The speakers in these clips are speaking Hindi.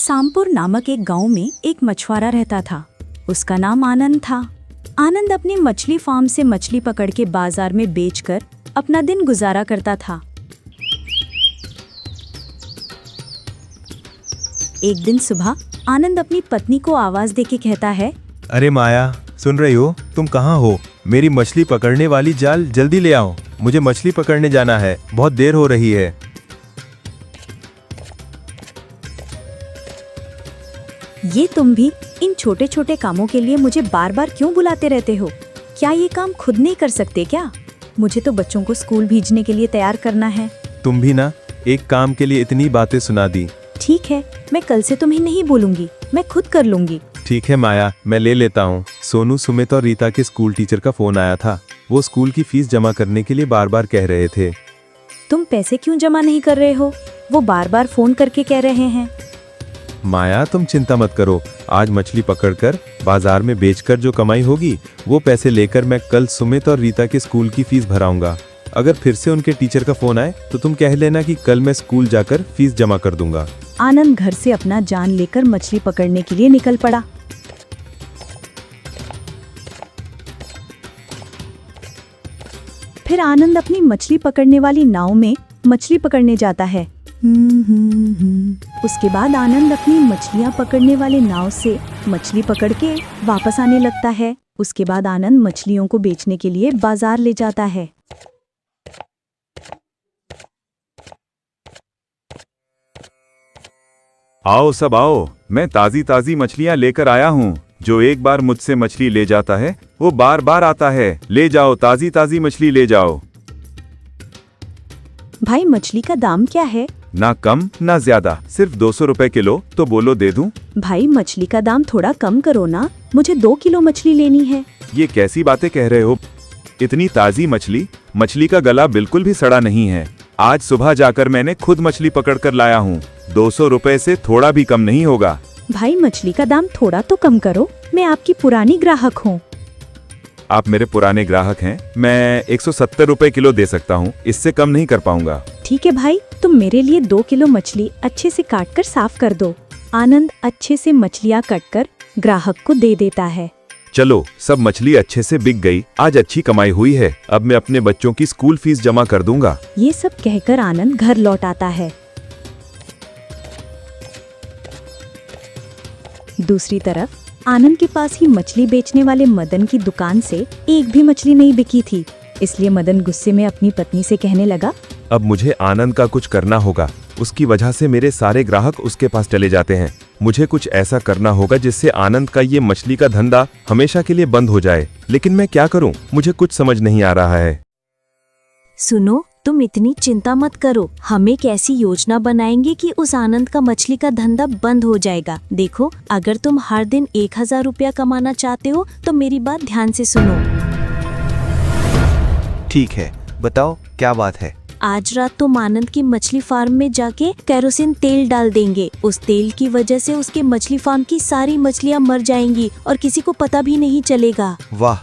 सामपुर नामक एक गांव में एक मछुआरा रहता था। उसका नाम आनंद था। आनंद अपनी मछली फार्म से मछली पकड़ के बाजार में बेचकर अपना दिन गुजारा करता था। एक दिन सुबह आनंद अपनी पत्नी को आवाज देके कहता है, अरे माया, सुन रही हो? तुम कहाँ हो? मेरी मछली पकड़ने वाली जाल जल्दी ले आओ, मुझे मछली पकड़ने जाना है, बहुत देर हो रही है। ये तुम भी इन छोटे छोटे कामों के लिए मुझे बार बार क्यों बुलाते रहते हो? क्या ये काम खुद नहीं कर सकते क्या? मुझे तो बच्चों को स्कूल भेजने के लिए तैयार करना है। तुम भी ना एक काम के लिए इतनी बातें सुना दी। ठीक है, मैं कल से तुम्हें नहीं बोलूंगी, मैं खुद कर लूंगी। ठीक है माया, मैं ले लेता हूँ। सोनू, सुमित और रीता के स्कूल टीचर का फोन आया था। वो स्कूल की फीस जमा करने के लिए बार बार कह रहे थे। तुम पैसे क्यों जमा नहीं कर रहे हो? वो बार बार फोन करके कह रहे हैं। माया, तुम चिंता मत करो, आज मछली पकड़कर बाजार में बेचकर जो कमाई होगी वो पैसे लेकर मैं कल सुमित और रीता के स्कूल की फीस भराऊंगा। अगर फिर से उनके टीचर का फोन आए तो तुम कह लेना कि कल मैं स्कूल जाकर फीस जमा कर दूंगा। आनंद घर से अपना जान लेकर मछली पकड़ने के लिए निकल पड़ा। फिर आनंद अपनी मछली पकड़ने वाली नाव में मछली पकड़ने जाता है। उसके बाद आनंद अपनी मछलियां पकड़ने वाले नाव से मछली पकड़ के वापस आने लगता है। उसके बाद आनंद मछलियों को बेचने के लिए बाजार ले जाता है। आओ सब आओ, मैं ताजी ताजी मछलियां लेकर आया हूँ। जो एक बार मुझसे मछली ले जाता है वो बार बार आता है। ले जाओ, ताजी ताजी मछली ले जाओ। भाई, मछली का दाम क्या है? ना कम ना ज्यादा, सिर्फ 200 रुपए किलो। तो बोलो, दे दूं? भाई, मछली का दाम थोड़ा कम करो ना, मुझे 2 किलो मछली लेनी है। ये कैसी बातें कह रहे हो? इतनी ताजी मछली, मछली का गला बिल्कुल भी सड़ा नहीं है। आज सुबह जाकर मैंने खुद मछली पकड़ कर लाया हूँ। 200 रुपए से थोड़ा भी कम नहीं होगा। भाई, मछली का दाम थोड़ा तो कम करो, मैं आपकी पुरानी ग्राहक हूँ। आप मेरे पुराने ग्राहक हैं, मैं 170 रुपए किलो दे सकता हूँ, इससे कम नहीं कर पाऊंगा। ठीक है भाई, तुम मेरे लिए 2 किलो मछली अच्छे से काटकर साफ कर दो। आनंद अच्छे से मछलियाँ कटकर ग्राहक को दे देता है। चलो, सब मछली अच्छे से बिक गई। आज अच्छी कमाई हुई है। अब मैं अपने बच्चों की स्कूल फीस जमा कर दूंगा। ये सब कहकर आनंद घर लौट आता है। दूसरी तरफ आनंद के पास ही मछली बेचने वाले मदन की दुकान से एक भी मछली नहीं बिकी थी। इसलिए मदन गुस्से में अपनी पत्नी से कहने लगा, अब मुझे आनंद का कुछ करना होगा। उसकी वजह से मेरे सारे ग्राहक उसके पास चले जाते हैं। मुझे कुछ ऐसा करना होगा जिससे आनंद का ये मछली का धंधा हमेशा के लिए बंद हो जाए। लेकिन मैं क्या करूं? मुझे कुछ समझ नहीं आ रहा है। सुनो, तुम इतनी चिंता मत करो। हम एक ऐसी योजना बनाएंगे कि उस आनंद का मछली का धंधा बंद हो जाएगा। देखो, अगर तुम हर दिन 1000 रुपया कमाना चाहते हो तो मेरी बात ध्यान से सुनो। ठीक है, बताओ क्या बात है। आज रात तुम आनंद की मछली फार्म में जाके केरोसिन तेल डाल देंगे। उस तेल की वजह से उसके मछली फार्म की सारी मछलियाँ मर जाएंगी और किसी को पता भी नहीं चलेगा। वाह,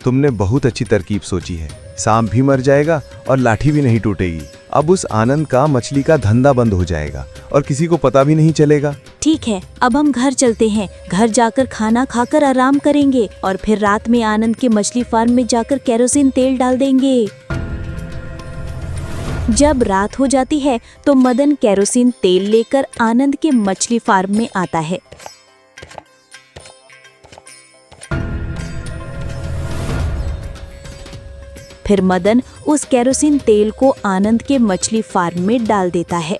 तुमने बहुत अच्छी तरकीब सोची है। सांप भी मर जाएगा और लाठी भी नहीं टूटेगी। अब उस आनंद का मछली का धंधा बंद हो जाएगा और किसी को पता भी नहीं चलेगा। ठीक है, अब हम घर चलते हैं। घर जाकर खाना खाकर आराम करेंगे और फिर रात में आनंद के मछली फार्म में जाकर केरोसिन तेल डाल देंगे। जब रात हो जाती है तो मदन केरोसिन तेल लेकर आनंद के मछली फार्म में आता है। फिर मदन उस केरोसिन तेल को आनंद के मछली फार्म में डाल देता है।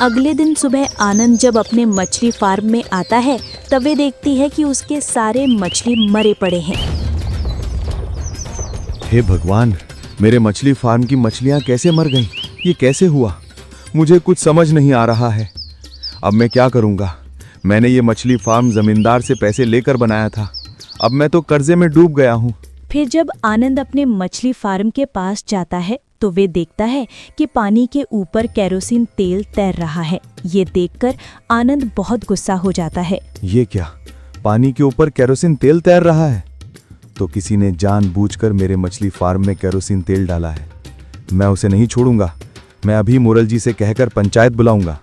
अगले दिन सुबह आनंद जब अपने मछली फार्म में आता है तब वे देखती है कि उसके सारे मछली मरे पड़े हैं। हे भगवान, मेरे मछली फार्म की मछलियाँ कैसे मर गईं? ये कैसे हुआ? मुझे कुछ समझ नहीं आ रहा है। अब मैं क्या करूँगा? मैंने ये मछली फार्म जमींदार से पैसे लेकर बनाया था। अब मैं तो कर्जे में डूब गया हूँ। फिर जब आनंद अपने मछली फार्म के पास जाता है तो वे देखता है कि पानी के ऊपर केरोसिन तेल तैर रहा है। ये देखकर आनंद बहुत गुस्सा हो जाता है। ये क्या? पानी के ऊपर केरोसिन तेल तैर रहा है? तो किसी ने जानबूझकर मेरे मछली फार्म में केरोसिन तेल डाला है। मैं उसे नहीं छोड़ूंगा। मैं अभी मुरल जी से कहकर पंचायत बुलाऊंगा।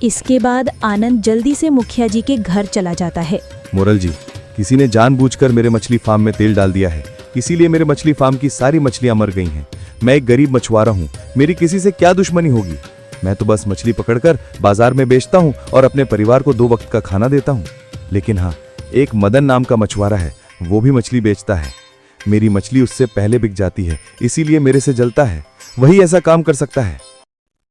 इसके बाद आनंद जल्दी से मुखिया जी के घर चला जाता है। मुरल जी, किसी ने जानबूझकर मेरे मछली फार्म में तेल डाल दिया है, इसीलिए मेरे मछली फार्म की सारी मछलियां मर गई हैं। मैं एक गरीब मछुआरा हूँ, मेरी किसी से क्या दुश्मनी होगी। मैं तो बस मछली पकड़कर बाजार में बेचता हूँ और अपने परिवार को 2 वक्त का खाना देता हूँ। लेकिन हाँ, एक मदन नाम का मछुआरा है, वो भी मछली बेचता है। मेरी मछली उससे पहले बिक जाती है, इसीलिए मेरे से जलता है। वही ऐसा काम कर सकता है।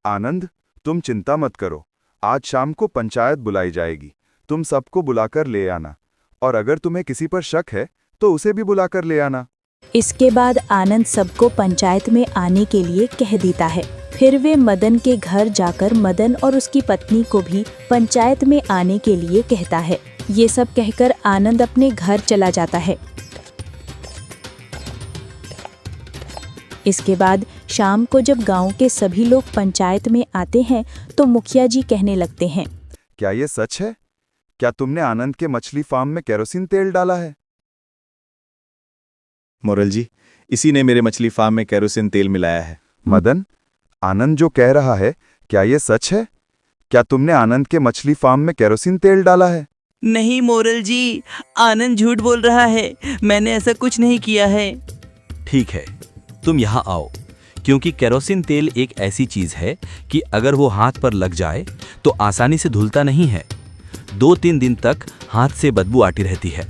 आनंद, तुम चिंता मत करो, आज शाम को पंचायत बुलाई जाएगी। तुम सबको बुलाकर ले आना, और अगर तुम्हें किसी पर शक है तो उसे भी बुलाकर ले आना। इसके बाद आनंद सबको पंचायत में आने के लिए कह देता है। फिर वे मदन के घर जाकर मदन और उसकी पत्नी को भी पंचायत में आने के लिए कहता है। ये सब कहकर आनंद अपने घर चला जाता है। इसके बाद शाम को जब गांव के सभी लोग पंचायत में आते हैं तो मुखिया जी कहने लगते हैं, क्या ये सच है? क्या तुमने आनंद के मछली फार्म में केरोसिन तेल डाला है? मुरल जी, इसी ने मेरे मछली फार्म में केरोसिन तेल मिलाया है। मदन, आनंद जो कह रहा है, क्या ये सच है? क्या तुमने आनंद के मछली फार्म में केरोसिन तेल डाला है? नहीं मोरल जी, आनंद झूठ बोल रहा है, मैंने ऐसा कुछ नहीं किया है। ठीक है, तुम यहाँ आओ, क्योंकि केरोसिन तेल एक ऐसी चीज है कि अगर वो हाथ पर लग जाए तो आसानी से धुलता नहीं है। 2-3 दिन तक हाथ से बदबू आती रहती है।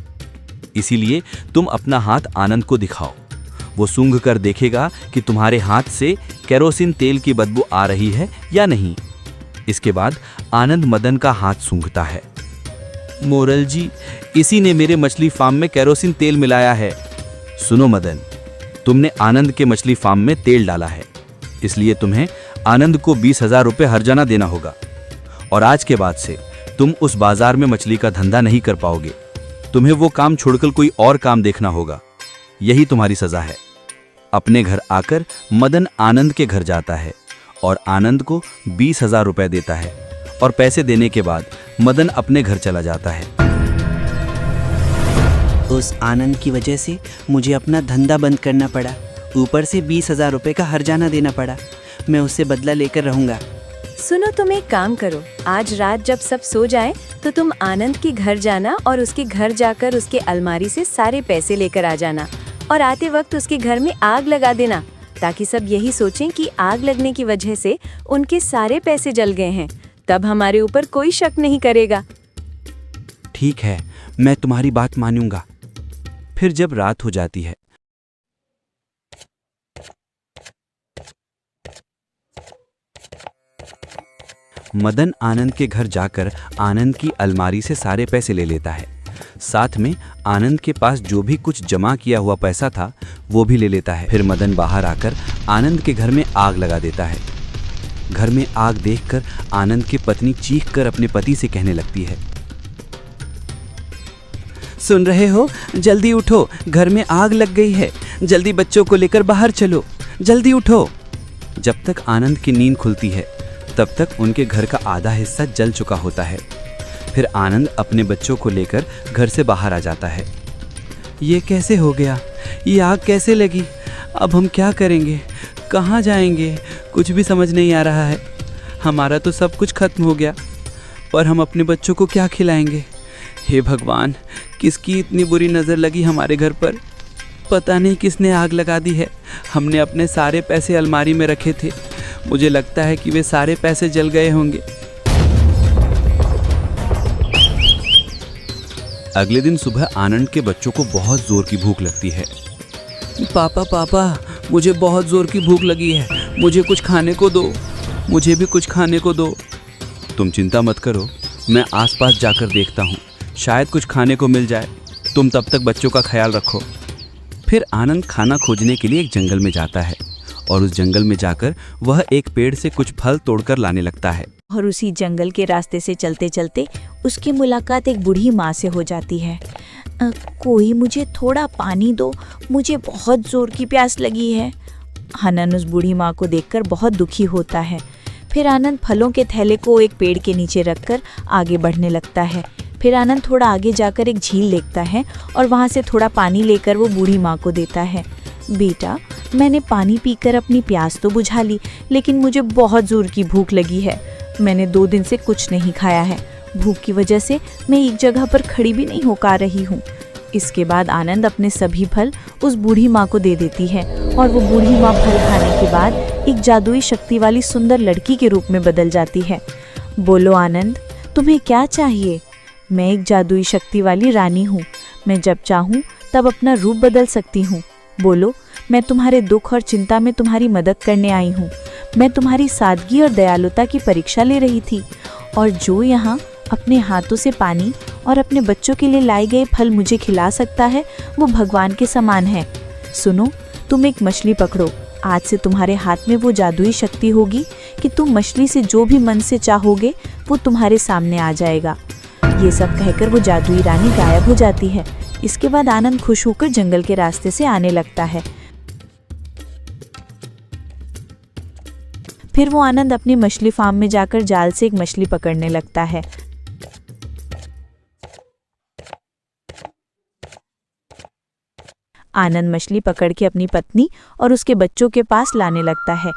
इसीलिए तुम अपना हाथ आनंद को दिखाओ, वो सूंघ कर देखेगा कि तुम्हारे हाथ से केरोसिन तेल की बदबू आ रही है या नहीं। इसके बाद आनंद मदन का हाथ सूंघता है। मोरल जी, इसी ने मेरे मछली फार्म में केरोसिन तेल मिलाया है। सुनो मदन, तुमने आनंद के मछली फार्म में तेल डाला है, इसलिए तुम्हें आनंद को 20,000 रुपये हर्जाना देना होगा। और आज के बाद से तुम उस बाजार में मछली का धंधा नहीं कर पाओगे। तुम्हें वो काम छोड़कर कोई और काम देखना होगा। यही तुम्हारी सजा है। अपने घर आकर मदन आनंद के घर जाता है और आनंद को 20,000 रुपये देता है, और पैसे देने के बाद मदन अपने घर चला जाता है। उस आनंद की वजह से मुझे अपना धंधा बंद करना पड़ा, ऊपर से 20,000 रुपये का हर्जाना देना पड़ा। मैं उससे बदला लेकर रहूंगा। सुनो, तुम एक काम करो, आज रात जब सब सो जाएं, तो तुम आनंद के घर जाना और उसके घर जाकर उसके अलमारी से सारे पैसे लेकर आ जाना, और आते वक्त उसके घर में आग लगा देना, ताकि सब यही सोचें कि आग लगने की वजह से उनके सारे पैसे जल गए हैं। तब हमारे ऊपर कोई शक नहीं करेगा। ठीक है, मैं तुम्हारी बात मानूंगा। फिर जब रात हो जाती है, मदन आनंद के घर जाकर आनंद की अलमारी से सारे पैसे ले लेता है। साथ में आनंद के पास जो भी कुछ जमा किया हुआ पैसा था वो भी ले लेता है। फिर मदन बाहर आकर आनंद के घर में आग लगा देता है। घर में आग देखकर आनंद की पत्नी चीखकर अपने पति से कहने लगती है, सुन रहे हो, जल्दी उठो, घर में आग लग गई है। जल्दी बच्चों को लेकर बाहर चलो, जल्दी उठो। जब तक आनंद की नींद खुलती है तब तक उनके घर का आधा हिस्सा जल चुका होता है। फिर आनंद अपने बच्चों को लेकर घर से बाहर आ जाता है। ये कैसे हो गया? ये आग कैसे लगी? अब हम क्या करेंगे? कहाँ जाएंगे? कुछ भी समझ नहीं आ रहा है। हमारा तो सब कुछ खत्म हो गया, पर हम अपने बच्चों को क्या खिलाएंगे? हे भगवान, किसकी इतनी बुरी नज़र लगी हमारे घर पर? पता नहीं किसने आग लगा दी है। हमने अपने सारे पैसे अलमारी में रखे थे। मुझे लगता है कि वे सारे पैसे जल गए होंगे। अगले दिन सुबह आनंद के बच्चों को बहुत जोर की भूख लगती है। पापा, मुझे बहुत जोर की भूख लगी है, मुझे कुछ खाने को दो, मुझे भी कुछ खाने को दो। तुम चिंता मत करो, मैं आसपास जाकर देखता हूँ, शायद कुछ खाने को मिल जाए। तुम तब तक बच्चों का ख्याल रखो। फिर आनंद खाना खोजने के लिए एक जंगल में जाता है, और उस जंगल में जाकर वह एक पेड़ से कुछ फल तोड़कर लाने लगता है। और उसी जंगल के रास्ते से चलते चलते उसकी मुलाकात एक बूढ़ी माँ से हो जाती है। कोई मुझे थोड़ा पानी दो, मुझे बहुत ज़ोर की प्यास लगी है। आनंद उस बूढ़ी माँ को देखकर बहुत दुखी होता है। फिर आनंद फलों के थैले को एक पेड़ के नीचे रखकर आगे बढ़ने लगता है। फिर आनंद थोड़ा आगे जाकर एक झील देखता है और वहाँ से थोड़ा पानी लेकर वो बूढ़ी माँ को देता है। बेटा, मैंने पानी पीकर अपनी प्यास तो बुझा ली, लेकिन मुझे बहुत जोर की भूख लगी है। मैंने 2 दिन से कुछ नहीं खाया है। भूख की वजह से मैं एक जगह पर खड़ी भी नहीं हो पा रही हूँ। इसके बाद आनंद अपने सभी फल उस बूढ़ी माँ को दे देती है और वो बूढ़ी माँ फल खाने के बाद एक जादुई शक्ति वाली सुंदर लड़की के रूप में बदल जाती है। बोलो आनंद, तुम्हें क्या चाहिए? मैं एक जादुई शक्ति वाली रानी हूँ। मैं जब चाहूँ तब अपना रूप बदल सकती हूँ। बोलो, मैं तुम्हारे दुख और चिंता में तुम्हारी मदद करने आई हूँ। मैं तुम्हारी सादगी और दयालुता की परीक्षा ले रही थी, और जो यहाँ अपने हाथों से पानी और अपने बच्चों के लिए लाए गए फल मुझे खिला सकता है, वो भगवान के समान है। सुनो, तुम एक मछली पकड़ो। आज से तुम्हारे हाथ में वो जादुई शक्ति होगी कि तुम मछली से जो भी मन से चाहोगे वो तुम्हारे सामने आ जाएगा। ये सब कहकर वो जादुई रानी गायब हो जाती है। इसके बाद आनंद खुश होकर जंगल के रास्ते से आने लगता है। फिर वो आनंद अपनी मछली फार्म में जाकर जाल से एक मछली पकड़ने लगता है। आनंद मछली पकड़ के अपनी पत्नी और उसके बच्चों के पास लाने लगता है।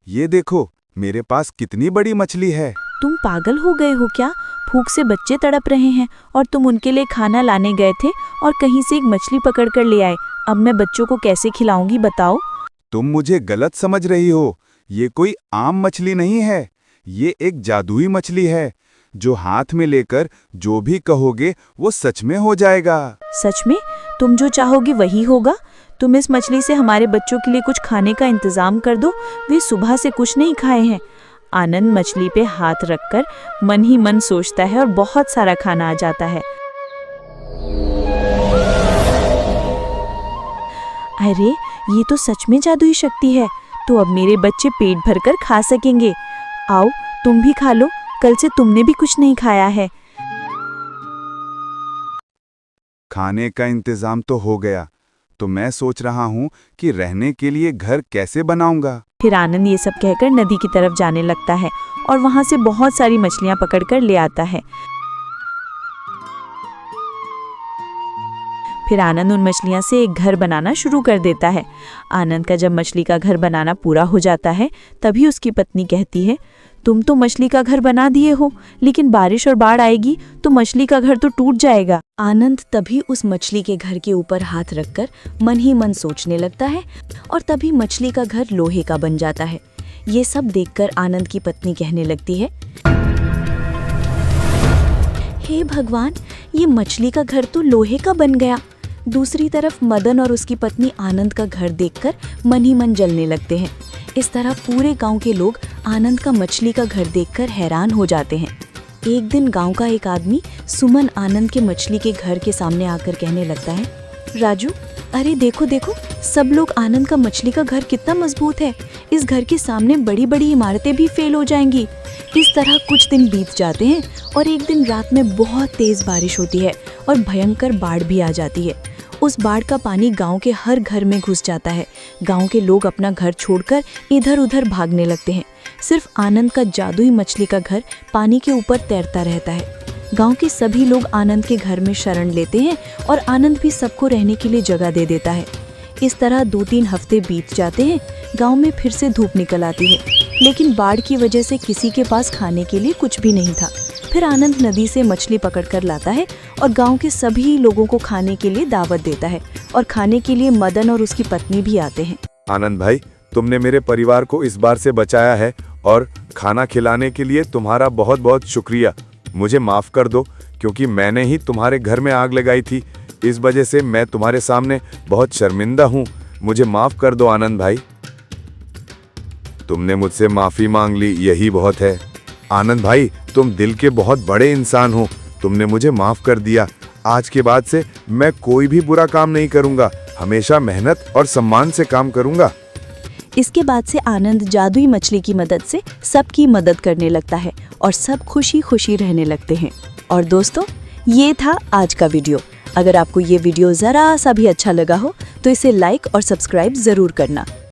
ये देखो, मेरे पास कितनी बड़ी मछली है। तुम पागल हो गए हो क्या? भूख से बच्चे तड़प रहे हैं और तुम उनके लिए खाना लाने गए थे और कहीं से एक मछली पकड़ कर ले आए। अब मैं बच्चों को कैसे खिलाऊंगी, बताओ? तुम मुझे गलत समझ रही हो। ये कोई आम मछली नहीं है। ये एक जादुई मछली है जो हाथ में लेकर जो भी कहोगे वो सच में हो जाएगा। सच में? तुम जो चाहोगे वही होगा। तुम इस मछली से हमारे बच्चों के लिए कुछ खाने का इंतजाम कर दो। वे सुबह से कुछ नहीं खाए हैं। आनंद मछली पे हाथ रखकर मन ही मन सोचता है और बहुत सारा खाना आ जाता है। अरे, ये तो सच में जादुई शक्ति है। तो अब मेरे बच्चे पेट भरकर खा सकेंगे। आओ, तुम भी खा लो। कल से तुमने भी कुछ नहीं खाया है। खाने का इंतजाम तो हो गया, तो मैं सोच रहा हूँ कि रहने के लिए घर कैसे बनाऊंगा। फिर आनंद ये सब कहकर नदी की तरफ जाने लगता है और वहां से बहुत सारी मछलियां पकड़कर ले आता है। फिर आनंद उन मछलियां से एक घर बनाना शुरू कर देता है। आनंद का जब मछली का घर बनाना पूरा हो जाता है, तभी उसकी पत्नी कहती है, तुम तो मछली का घर बना दिए हो, लेकिन बारिश और बाढ़ आएगी तो मछली का घर तो टूट जाएगा। आनंद तभी उस मछली के घर के ऊपर हाथ रखकर मन ही मन सोचने लगता है और तभी मछली का घर लोहे का बन जाता है। ये सब देखकर आनंद की पत्नी कहने लगती है, हे भगवान, ये मछली का घर तो लोहे का बन गया। दूसरी तरफ मदन और उसकी पत्नी आनंद का घर देखकर मन ही मन जलने लगते हैं। इस तरह पूरे गांव के लोग आनंद का मछली का घर देखकर हैरान हो जाते हैं। एक दिन गांव का एक आदमी सुमन आनंद के मछली के घर के सामने आकर कहने लगता है, राजू, अरे देखो देखो, सब लोग आनंद का मछली का घर कितना मजबूत है। इस घर के सामने बड़ी बड़ी इमारतें भी फेल हो जाएंगी। इस तरह कुछ दिन बीत जाते हैं और एक दिन रात में बहुत तेज बारिश होती है और भयंकर बाढ़ भी आ जाती है। उस बाढ़ का पानी गांव के हर घर में घुस जाता है। गांव के लोग अपना घर छोड़कर इधर उधर भागने लगते हैं। सिर्फ आनंद का जादुई मछली का घर पानी के ऊपर तैरता रहता है। गांव के सभी लोग आनंद के घर में शरण लेते हैं और आनंद भी सबको रहने के लिए जगह दे देता है। इस तरह 2-3 हफ्ते बीत जाते हैं। गांव में फिर से धूप निकल आती है, लेकिन बाढ़ की वजह से किसी के पास खाने के लिए कुछ भी नहीं था। फिर आनंद नदी से मछली पकड़कर लाता है और गांव के सभी लोगों को खाने के लिए दावत देता है और खाने के लिए मदन और उसकी पत्नी भी आते हैं। आनंद भाई, तुमने मेरे परिवार को इस बार से बचाया है और खाना खिलाने के लिए तुम्हारा बहुत बहुत शुक्रिया। मुझे माफ कर दो, क्योंकि मैंने ही तुम्हारे घर में आग लगाई थी। इस वजह से मैं तुम्हारे सामने बहुत शर्मिंदा हूँ। मुझे माफ कर दो आनंद भाई। तुमने मुझसे माफी मांग ली, यही बहुत है। आनंद भाई, तुम दिल के बहुत बड़े इंसान हो। तुमने मुझे माफ कर दिया। आज के बाद से मैं कोई भी बुरा काम नहीं करूंगा। हमेशा मेहनत और सम्मान से काम करूंगा। इसके बाद से आनंद जादुई मछली की मदद से सबकी मदद करने लगता है और सब खुशी खुशी रहने लगते हैं। और दोस्तों, ये था आज का वीडियो। अगर आपको ये वीडियो ज़रा सा भी अच्छा लगा हो तो इसे लाइक और सब्सक्राइब ज़रूर करना।